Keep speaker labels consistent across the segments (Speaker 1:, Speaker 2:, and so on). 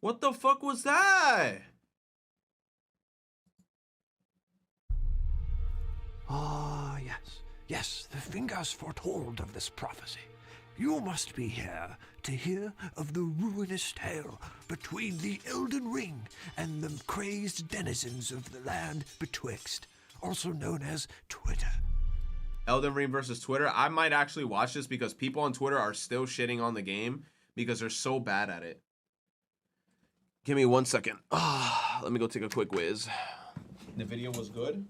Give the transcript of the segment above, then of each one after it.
Speaker 1: What the fuck was that?
Speaker 2: Ah, yes. Yes, the fingers foretold of this prophecy. You must be here to hear of the ruinous tale between the Elden Ring and the crazed denizens of the land betwixt, also known as Twitter.
Speaker 1: Elden Ring versus Twitter. I might actually watch this because people on Twitter are still shitting on the game because they're so bad at it. Give me 1 second. Let me go take a quick whiz. The video was good?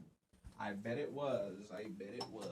Speaker 1: I bet it was. I bet it was.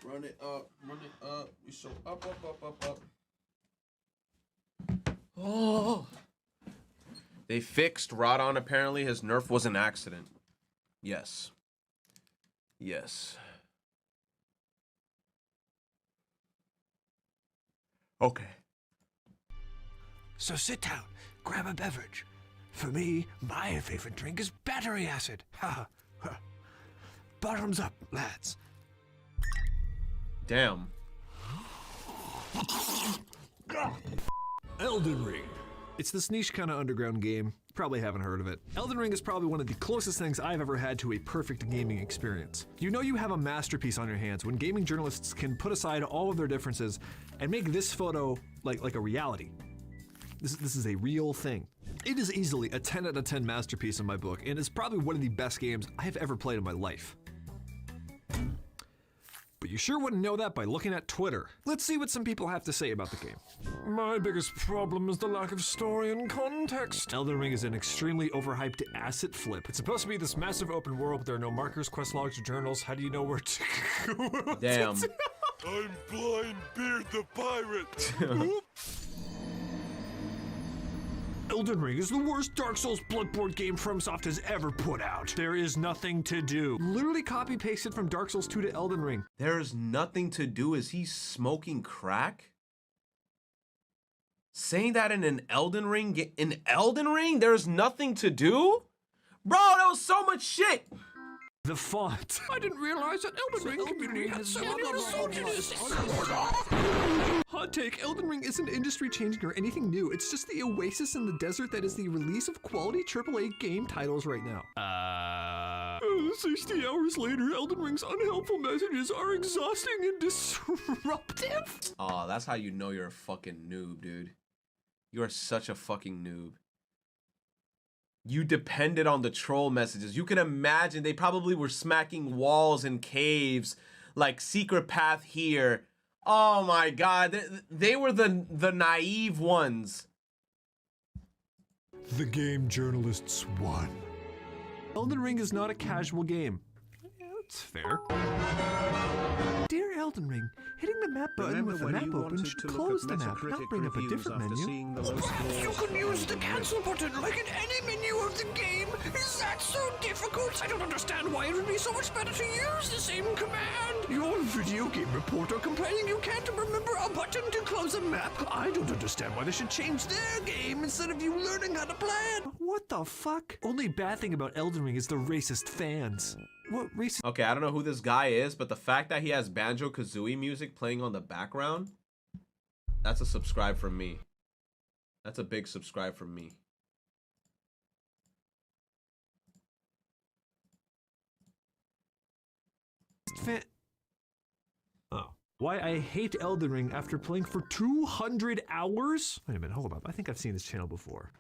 Speaker 1: Run it up, run it up. We so up, up, up, up, up. Oh. They fixed Rodon. Apparently, his nerf was an accident. Yes. Yes. Okay.
Speaker 2: So sit down, grab a beverage. For me, my favorite drink is battery acid. Ha ha. Bottoms up, lads.
Speaker 1: Damn.
Speaker 3: Elden Ring. It's this niche kind of underground game. Probably haven't heard of it. Elden Ring is probably one of the closest things I've ever had to a perfect gaming experience. You know you have a masterpiece on your hands when gaming journalists can put aside all of their differences and make this photo like a reality. This is a real thing. It is easily a 10 out of 10 masterpiece in my book, and it's probably one of the best games I have ever played in my life. But you sure wouldn't know that by looking at Twitter. Let's see what some people have to say about the game. My biggest problem is the lack of story and context. Elden Ring is an extremely overhyped asset flip. It's supposed to be this massive open world, but there are no markers, quest logs, or journals. How do you know where to go?
Speaker 1: Damn.
Speaker 4: I'm Blind Beard the Pirate.
Speaker 3: Elden Ring is the worst Dark Souls Bloodborne game FromSoft has ever put out. There is nothing to do. Literally copy pasted from Dark Souls 2 to Elden Ring.
Speaker 1: There's nothing to do. Is he smoking crack? Saying that in an Elden Ring? In Elden Ring, there's nothing to do? Bro, that was so much shit.
Speaker 3: The font. I didn't realize that Elden Ring community has so many misogynists. Hot take, Elden Ring isn't industry changing or anything new. It's just the oasis in the desert that is the release of quality AAA game titles right now. 60 hours later, Elden Ring's unhelpful messages are exhausting and disruptive.
Speaker 1: Oh, that's how you know you're a fucking noob, dude. You are such a fucking noob. You depended on the troll messages. You can imagine they probably were smacking walls and caves like secret path here. Oh my god, they were the naive ones.
Speaker 3: The game journalists won. Elden Ring is not a casual game. Yeah, that's fair. Dear
Speaker 2: Elden Ring. Hitting the map button
Speaker 5: Remember
Speaker 2: with the
Speaker 5: when
Speaker 2: map
Speaker 5: you
Speaker 2: open
Speaker 5: wanted
Speaker 2: should
Speaker 5: to look
Speaker 2: close
Speaker 5: at
Speaker 2: the map, not
Speaker 5: Metacritic
Speaker 2: bring up a
Speaker 5: reviews
Speaker 2: different
Speaker 5: after
Speaker 2: menu.
Speaker 5: seeing the most
Speaker 2: You
Speaker 5: flaws
Speaker 2: can
Speaker 5: in
Speaker 2: use the
Speaker 5: Elden Ring?
Speaker 2: cancel button like in any menu of the game. Is that so difficult? I don't understand why it would be so much better to use the same command. You're a video game reporter complaining you can't remember a button to close a map. I don't understand why they should change their game instead of you learning how to play it. What the fuck? Only bad thing about Elden Ring is the racist fans. What racist?
Speaker 1: Okay, I don't know who this guy is, but the fact that he has Banjo-Kazooie music playing on the background, that's a subscribe from me. That's a big subscribe from me.
Speaker 3: Oh. Why I hate Elden Ring after playing for 200 hours? Wait a minute, hold up. I think I've seen this channel before.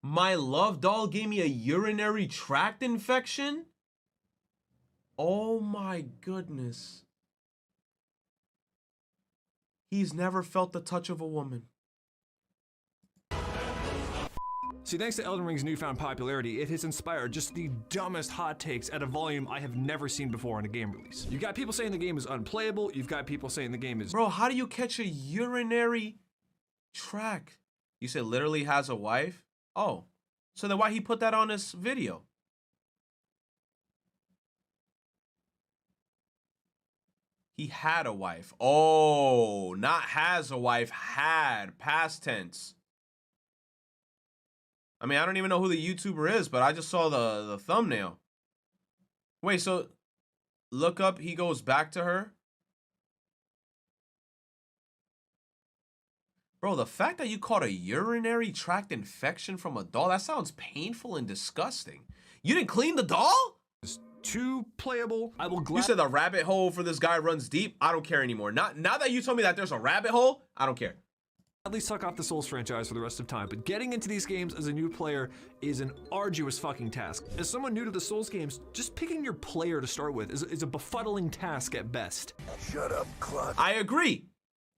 Speaker 1: My love doll gave me a urinary tract infection? Oh my goodness. He's never felt the touch of a woman.
Speaker 3: See, thanks to Elden Ring's newfound popularity, it has inspired just the dumbest hot takes at a volume I have never seen before in a game release. You've got people saying the game is unplayable, you've got people saying the game is—
Speaker 1: Bro, how do you catch a urinary tract? You said literally has a wife? Oh, so then why he put that on his video? He had a wife. Oh, not has a wife, had, past tense. I mean, I don't even know who the YouTuber is, but I just saw the thumbnail. Wait, so look up, he goes back to her. Bro, the fact that you caught a urinary tract infection from a doll, that sounds painful and disgusting. You didn't clean the doll?
Speaker 3: too playable. I will
Speaker 1: You said the rabbit hole for this guy runs deep. I don't care anymore. Now that you told me that there's a rabbit hole, I don't care.
Speaker 3: At least suck off the Souls franchise for the rest of time, but getting into these games as a new player is an arduous fucking task. As someone new to the Souls games, just picking your player to start with is a befuddling task at best.
Speaker 2: Shut up, Clutch.
Speaker 1: I agree,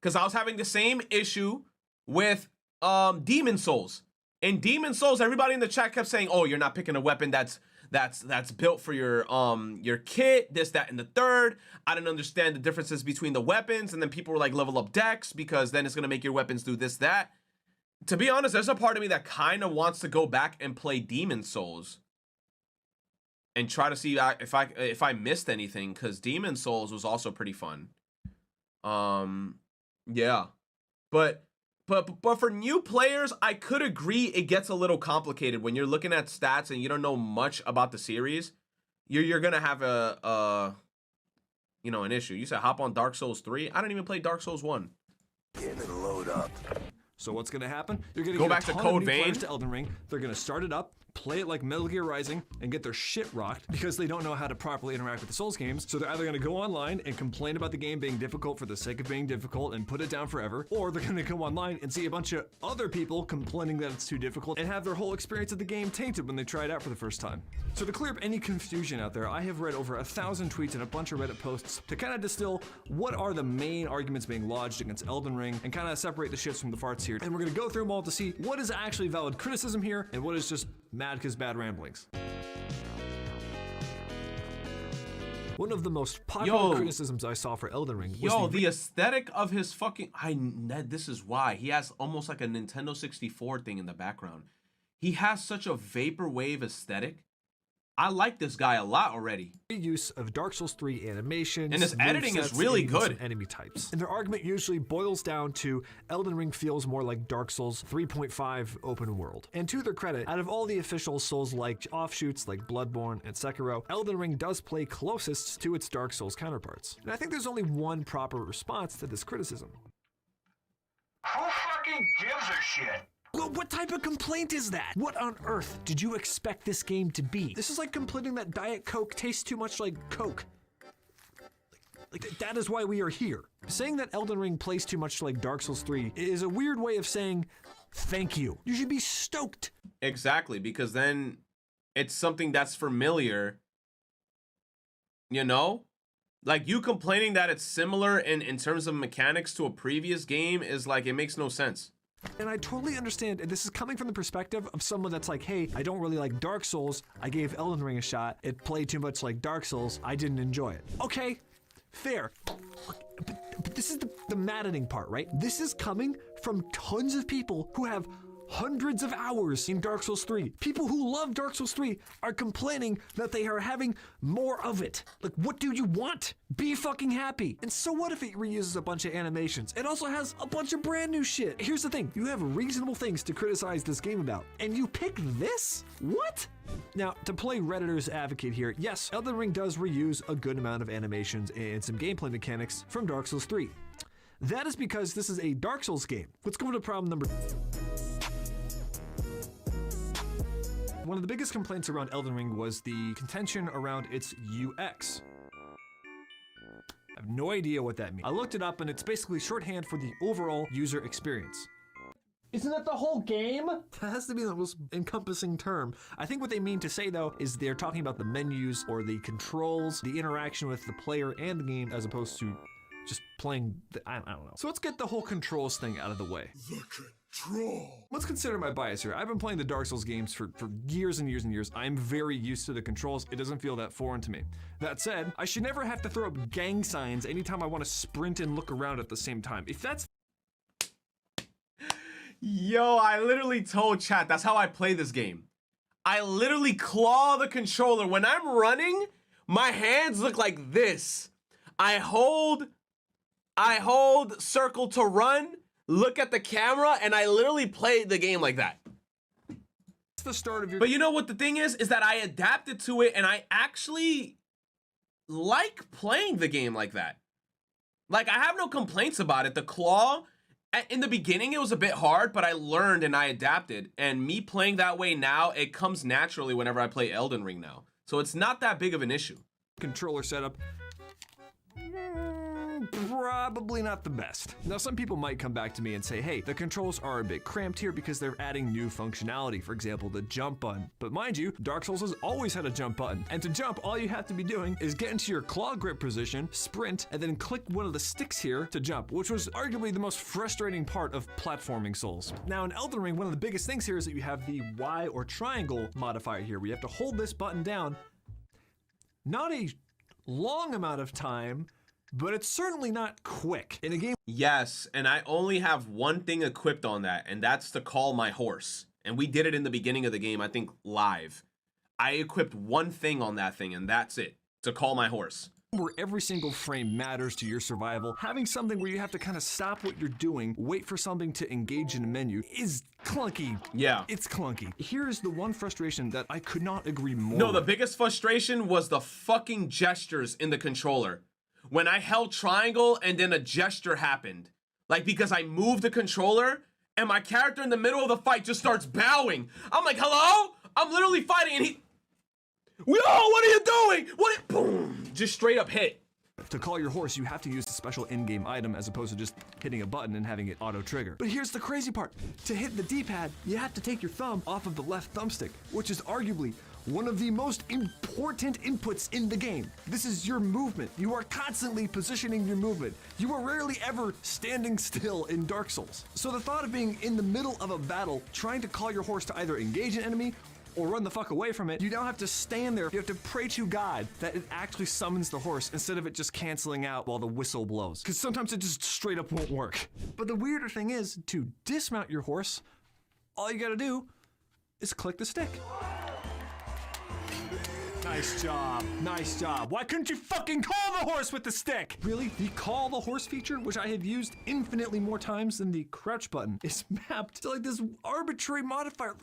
Speaker 1: because I was having the same issue with Demon Souls. In Demon Souls, everybody in the chat kept saying, "Oh, you're not picking a weapon that's built for your kit, this, that, and the third." I didn't understand the differences between the weapons, and then people were like, level up dex, because then it's gonna make your weapons do this, that. To be honest, there's a part of me that kind of wants to go back and play Demon Souls and try to see if I missed anything, because Demon Souls was also pretty fun. Yeah, but for new players, I could agree it gets a little complicated when you're looking at stats and you don't know much about the series. You're gonna have an issue. You said hop on Dark Souls 3. I didn't even play Dark Souls 1.
Speaker 2: Get it load up.
Speaker 3: So what's gonna happen? You're gonna
Speaker 1: Go
Speaker 3: get
Speaker 1: back
Speaker 3: a
Speaker 1: to
Speaker 3: ton
Speaker 1: Code
Speaker 3: of new
Speaker 1: Vein.
Speaker 3: players to Elden Ring. They're gonna start it up, play it like Metal Gear Rising, and get their shit rocked because they don't know how to properly interact with the Souls games. So they're either gonna go online and complain about the game being difficult for the sake of being difficult and put it down forever, or they're gonna go online and see a bunch of other people complaining that it's too difficult and have their whole experience of the game tainted when they try it out for the first time. So to clear up any confusion out there, I have read over 1,000 tweets and a bunch of Reddit posts to kind of distill what are the main arguments being lodged against Elden Ring and kind of separate the shits from the farts here. And we're gonna go through them all to see what is actually valid criticism here and what is just mad because bad ramblings. One of the most popular criticisms I saw for Elden Ring was
Speaker 1: the aesthetic of his fucking... this is why. He has almost like a Nintendo 64 thing in the background. He has such a vaporwave aesthetic. I like this guy a lot already.
Speaker 3: use of Dark Souls 3 animations,
Speaker 1: and his editing is really good.
Speaker 3: And enemy types. And their argument usually boils down to Elden Ring feels more like Dark Souls 3.5 open world. And to their credit, out of all the official Souls-like offshoots like Bloodborne and Sekiro, Elden Ring does play closest to its Dark Souls counterparts. And I think there's only one proper response to this criticism.
Speaker 6: Who fucking gives a shit?
Speaker 3: Well, what type of complaint is that? What on earth did you expect this game to be? This is like complaining that Diet Coke tastes too much like Coke. Like that is why we are here. Saying that Elden Ring plays too much like Dark Souls 3 is a weird way of saying thank you. You should be stoked.
Speaker 1: Exactly, because then it's something that's familiar, you know? Like, you complaining that it's similar in terms of mechanics to a previous game is like, it makes no sense.
Speaker 3: And I totally understand, and this is coming from the perspective of someone that's like, hey, I don't really like Dark Souls. I gave Elden Ring a shot. It played too much like Dark Souls. I didn't enjoy it. Okay, fair. But this is the maddening part, right? This is coming from tons of people who have hundreds of hours in Dark Souls 3. People who love Dark Souls 3 are complaining that they are having more of it. Like, what do you want? Be fucking happy. And so what if it reuses a bunch of animations? It also has a bunch of brand new shit. Here's the thing, you have reasonable things to criticize this game about, and you pick this? What? Now, to play Redditor's advocate here, yes, Elden Ring does reuse a good amount of animations and some gameplay mechanics from Dark Souls 3. That is because this is a Dark Souls game. Let's go to problem number. One of the biggest complaints around Elden Ring was the contention around its UX. I have no idea what that means. I looked it up and it's basically shorthand for the overall user experience.
Speaker 5: Isn't that the whole game?
Speaker 3: That has to be the most encompassing term. I think what they mean to say though is they're talking about the menus or the controls, the interaction with the player and the game as opposed to just playing, I don't know. So let's get the whole controls thing out of the way.
Speaker 4: The control.
Speaker 3: Let's consider my bias here. I've been playing the Dark Souls games for years and years and years. I'm very used to the controls. It doesn't feel that foreign to me. That said, I should never have to throw up gang signs anytime I want to sprint and look around at the same time. If that's
Speaker 1: Yo, I literally told chat that's how I play this game. I literally claw the controller. When I'm running, my hands look like this. I hold circle to run, look at the camera, and I literally play the game like that.
Speaker 3: the start of your.
Speaker 1: But you know what the thing is that I adapted to it and I actually like playing the game like that. Like, I have no complaints about it. The claw, in the beginning, it was a bit hard, but I learned and I adapted. And me playing that way now, it comes naturally whenever I play Elden Ring now. So it's not that big of an issue.
Speaker 3: Controller setup, probably not the best. Now, some people might come back to me and say, hey, the controls are a bit cramped here because they're adding new functionality, for example, the jump button. But mind you, Dark Souls has always had a jump button. And to jump, all you have to be doing is get into your claw grip position, sprint, and then click one of the sticks here to jump, which was arguably the most frustrating part of platforming Souls. Now, in Elden Ring, one of the biggest things here is that you have the Y or triangle modifier here, where you have to hold this button down. Not a long amount of time, but it's certainly not quick. In a game.
Speaker 1: Yes, and I only have one thing equipped on that, and that's to call my horse. And we did it in the beginning of the game, I think live. I equipped one thing on that thing, and that's it, to call my horse.
Speaker 3: Where every single frame matters to your survival, having something where you have to kind of stop what you're doing, wait for something to engage in a menu is clunky.
Speaker 1: Yeah.
Speaker 3: It's clunky. Here's the one frustration that I could not agree more.
Speaker 1: No, the biggest frustration was the fucking gestures in the controller. When I held triangle and then a gesture happened. Like, because I moved the controller and my character in the middle of the fight just starts bowing. I'm like, hello? I'm literally fighting and he... Whoa, what are you doing? Boom, just straight up hit.
Speaker 3: To call your horse, you have to use a special in-game item as opposed to just hitting a button and having it auto-trigger. But here's the crazy part. To hit the D-pad, you have to take your thumb off of the left thumbstick, which is arguably one of the most important inputs in the game. This is your movement. You are constantly positioning your movement. You are rarely ever standing still in Dark Souls. So the thought of being in the middle of a battle, trying to call your horse to either engage an enemy or run the fuck away from it, you now have to stand there. You have to pray to God that it actually summons the horse instead of it just canceling out while the whistle blows. Because sometimes it just straight up won't work. But the weirder thing is, to dismount your horse, all you gotta do is click the stick. Nice job, nice job. Why couldn't you fucking call the horse with the stick? Really? The call the horse feature, which I have used infinitely more times than the crouch button, is mapped to like this arbitrary modifier.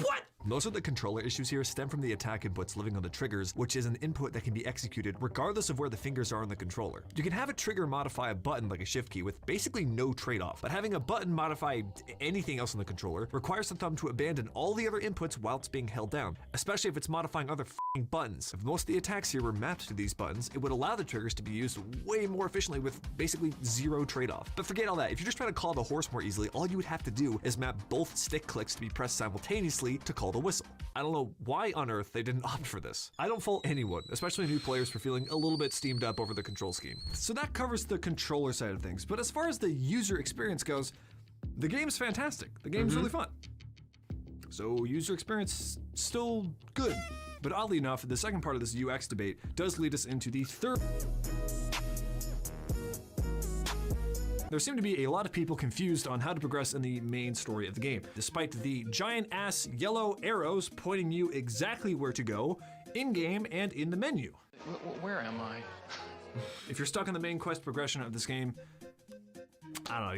Speaker 3: What? Most of the controller issues here stem from the attack inputs living on the triggers, which is an input that can be executed regardless of where the fingers are on the controller. You can have a trigger modify a button like a shift key with basically no trade-off, but having a button modify anything else on the controller requires the thumb to abandon all the other inputs while it's being held down, especially if it's modifying other f***ing buttons. If most of the attacks here were mapped to these buttons, it would allow the triggers to be used way more efficiently with basically zero trade-off. But forget all that. If you're just trying to call the horse more easily, all you would have to do is map both stick clicks to be pressed simultaneously to call the whistle. I don't know why on earth they didn't opt for this. I don't fault anyone, especially new players, for feeling a little bit steamed up over the control scheme. So that covers the controller side of things, but as far as the user experience goes, The game's fantastic. The game's really fun. So user experience still good. But oddly enough, the second part of this UX debate does lead us into the third. There seem to be a lot of people confused on how to progress in the main story of the game, despite the giant-ass yellow arrows pointing you exactly where to go, in-game and in the menu.
Speaker 7: Where am I?
Speaker 3: If you're stuck in the main quest progression of this game, I don't know,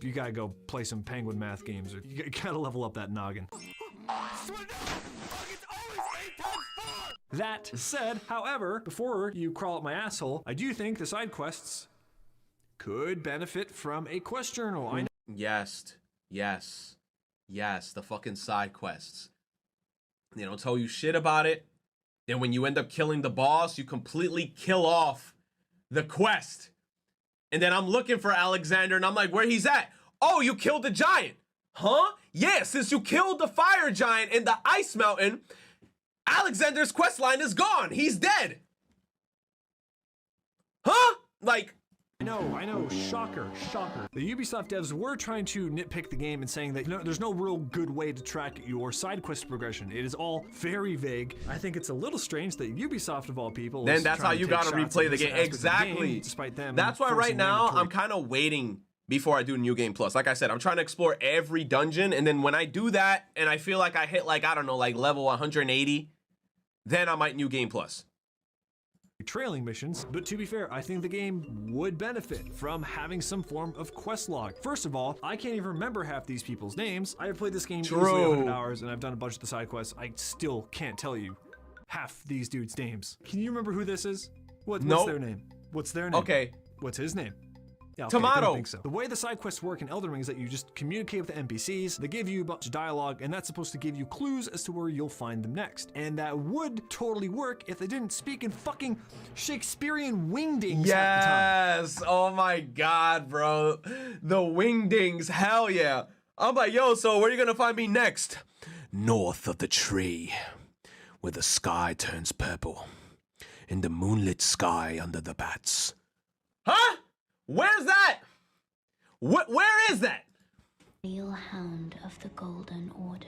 Speaker 3: you gotta go play some penguin math games, or you gotta level up that noggin. That said, however, before you crawl up my asshole, I do think the side quests could benefit from a quest journal. I know.
Speaker 1: Yes. The fucking side quests. They don't tell you shit about it. And when you end up killing the boss, you completely kill off the quest. And then I'm looking for Alexander and I'm like, where he's at? Oh, you killed the giant. Huh? Yeah, since you killed the fire giant in the ice mountain, Alexander's quest line is gone. He's dead. Huh? Like,
Speaker 3: I know, shocker. The Ubisoft devs were trying to nitpick the game and saying that there's no real good way to track your side quest progression. It is all very vague. I think it's a little strange that Ubisoft of all people
Speaker 1: then
Speaker 3: is
Speaker 1: that's how
Speaker 3: trying
Speaker 1: you
Speaker 3: to take
Speaker 1: gotta
Speaker 3: shots
Speaker 1: replay
Speaker 3: at
Speaker 1: the
Speaker 3: this
Speaker 1: game.
Speaker 3: aspect of the
Speaker 1: Exactly.
Speaker 3: game, despite them
Speaker 1: that's why right
Speaker 3: forcing
Speaker 1: now
Speaker 3: mandatory-
Speaker 1: I'm kind of waiting before I do New Game Plus. Like I said, I'm trying to explore every dungeon, and then when I do that and I feel like I hit like, I don't know, like level 180, then I might New Game Plus.
Speaker 3: trailing missions, but to be fair, I think the game would benefit from having some form of quest log. First of all, I can't even remember half these people's names. I have played this game easily 100 hours and I've done a bunch of the side quests. I still can't tell you half these dudes' names. Can you remember who this is? What's their name? What's their name?
Speaker 1: Okay.
Speaker 3: What's his name? Yeah, okay,
Speaker 1: Tomato.
Speaker 3: I don't think so. The way the side quests work in Elden Ring is that you just communicate with the NPCs, they give you a bunch of dialogue, and that's supposed to give you clues as to where you'll find them next. And that would totally work if they didn't speak in fucking Shakespearean wingdings half the time.
Speaker 1: Yes. Oh my God, bro. The wingdings. Hell yeah. I'm like, yo, so where are you gonna find me next? North of the tree, where the sky turns purple, in the moonlit sky under the bats. Huh? Where's that? Where is that?
Speaker 8: Real hound of the Golden Order,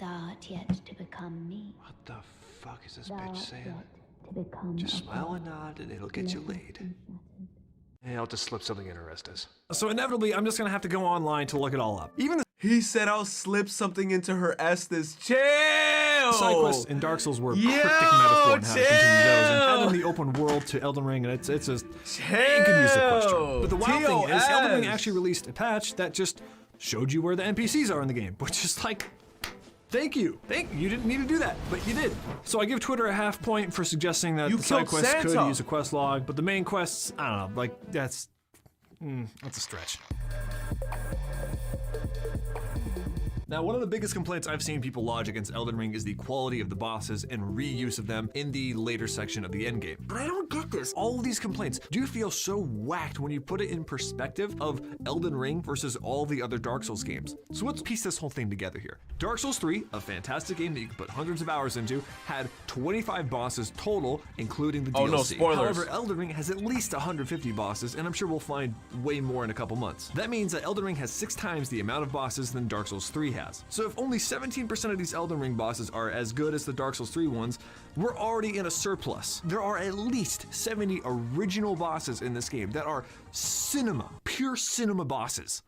Speaker 8: thou art yet to become me.
Speaker 2: What the fuck is this
Speaker 8: Thou
Speaker 2: bitch
Speaker 8: art
Speaker 2: saying?
Speaker 8: yet to become
Speaker 2: Just
Speaker 8: a
Speaker 2: smile
Speaker 8: god.
Speaker 2: and nod and it'll get you laid. Hey, I'll just slip something in her Estes.
Speaker 3: So inevitably, I'm just gonna have to go online to look it all up. Even the
Speaker 1: He said I'll slip something into her Estes. Chill!
Speaker 3: side quests in Dark Souls were
Speaker 1: Yo,
Speaker 3: cryptic metaphor and how to continue those, and
Speaker 1: chill.
Speaker 3: adding the open world to Elden Ring, and it's just you
Speaker 1: Chill.
Speaker 3: can use the quest journal. But the wild thing is, Elden Ring
Speaker 1: TOS.
Speaker 3: actually released a patch that just showed you where the NPCs are in the game, which is like, thank you. You didn't need to do that, but you did. So I give Twitter a half point for suggesting that
Speaker 1: You
Speaker 3: the side
Speaker 1: killed
Speaker 3: quests could
Speaker 1: Santa.
Speaker 3: use a quest log, but the main quests, I don't know, like that's a stretch. Now, one of the biggest complaints I've seen people lodge against Elden Ring is the quality of the bosses and reuse of them in the later section of the endgame. But I don't get this. All of these complaints do feel so whacked when you put it in perspective of Elden Ring versus all the other Dark Souls games. So let's piece this whole thing together here. Dark Souls 3, a fantastic game that you can put hundreds of hours into, had 25 bosses total, including the DLC.
Speaker 1: Oh, no, spoilers.
Speaker 3: However, Elden Ring has at least 150 bosses, and I'm sure we'll find way more in a couple months. That means that Elden Ring has 6 times the amount of bosses than Dark Souls 3 has. So if only 17% of these Elden Ring bosses are as good as the Dark Souls 3 ones, we're already in a surplus. There are at least 70 original bosses in this game that are pure cinema bosses.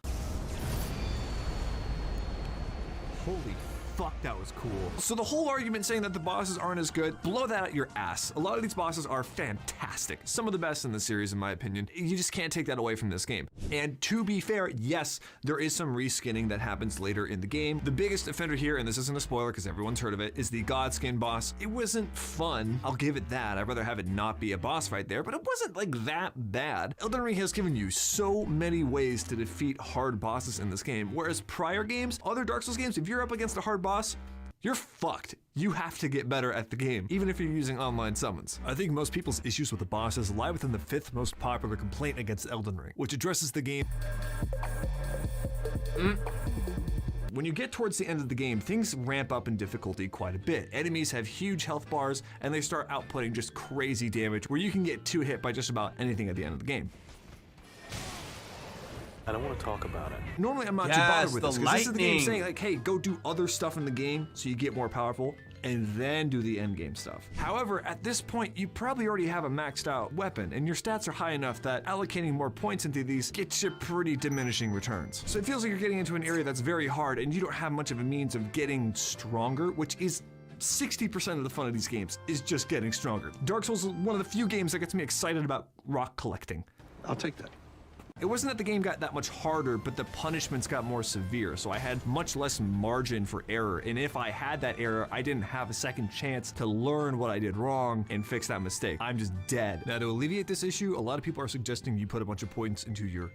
Speaker 3: Holy fuck, that was cool. So the whole argument saying that the bosses aren't as good, blow that out your ass. A lot of these bosses are fantastic. Some of the best in the series, in my opinion. You just can't take that away from this game. And to be fair, yes, there is some reskinning that happens later in the game. The biggest offender here, and this isn't a spoiler because everyone's heard of it, is the Godskin boss. It wasn't fun, I'll give it that. I'd rather have it not be a boss fight there, but it wasn't like that bad. Elden Ring has given you so many ways to defeat hard bosses in this game, whereas prior games, other Dark Souls games, if you're up against a hard boss, you're fucked. You have to get better at the game, even if you're using online summons. I think most people's issues with the bosses lie within the 5th most popular complaint against Elden Ring, which addresses the game. When you get towards the end of the game, things ramp up in difficulty quite a bit. Enemies have huge health bars, and they start outputting just crazy damage, where you can get 2 hit by just about anything at the end of the game.
Speaker 7: I don't want to talk about it.
Speaker 3: Normally, I'm not too
Speaker 1: Yes,
Speaker 3: bothered with
Speaker 1: the
Speaker 3: this because this is the game
Speaker 1: lightning.
Speaker 3: saying like, hey, go do other stuff in the game so you get more powerful, and then do the end game stuff. However, at this point, you probably already have a maxed out weapon, and your stats are high enough that allocating more points into these gets you pretty diminishing returns. So it feels like you're getting into an area that's very hard, and you don't have much of a means of getting stronger, which is 60% of the fun of these games is just getting stronger. Dark Souls is one of the few games that gets me excited about rock collecting.
Speaker 2: I'll take that.
Speaker 3: It wasn't that the game got that much harder, but the punishments got more severe, so I had much less margin for error, and if I had that error, I didn't have a second chance to learn what I did wrong and fix that mistake. I'm just dead. Now, to alleviate this issue, a lot of people are suggesting you put a bunch of points into your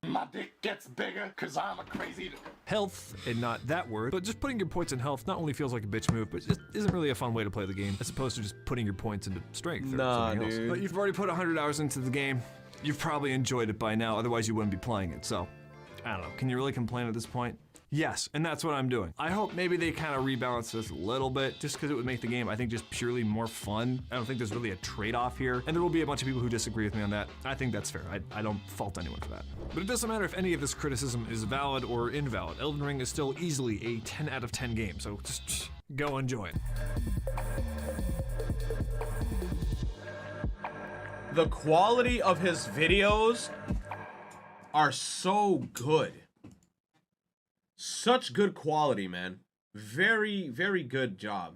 Speaker 4: My dick gets bigger because I'm a crazy...
Speaker 3: health, and not that word, but just putting your points in health not only feels like a bitch move, but just isn't really a fun way to play the game, as opposed to just putting your points into strength or
Speaker 1: Nah,
Speaker 3: something else.
Speaker 1: dude.
Speaker 3: But you've already put 100 hours into the game. You've probably enjoyed it by now, otherwise you wouldn't be playing it, so I don't know. Can you really complain at this point? Yes, and that's what I'm doing. I hope maybe they kind of rebalance this a little bit, just because it would make the game, I think, just purely more fun. I don't think there's really a trade-off here, and there will be a bunch of people who disagree with me on that. I think that's fair. I don't fault anyone for that. But it doesn't matter if any of this criticism is valid or invalid. Elden Ring is still easily a 10 out of 10 game, so just go enjoy it.
Speaker 1: The quality of his videos are so good. Such good quality, man. Very, very good job.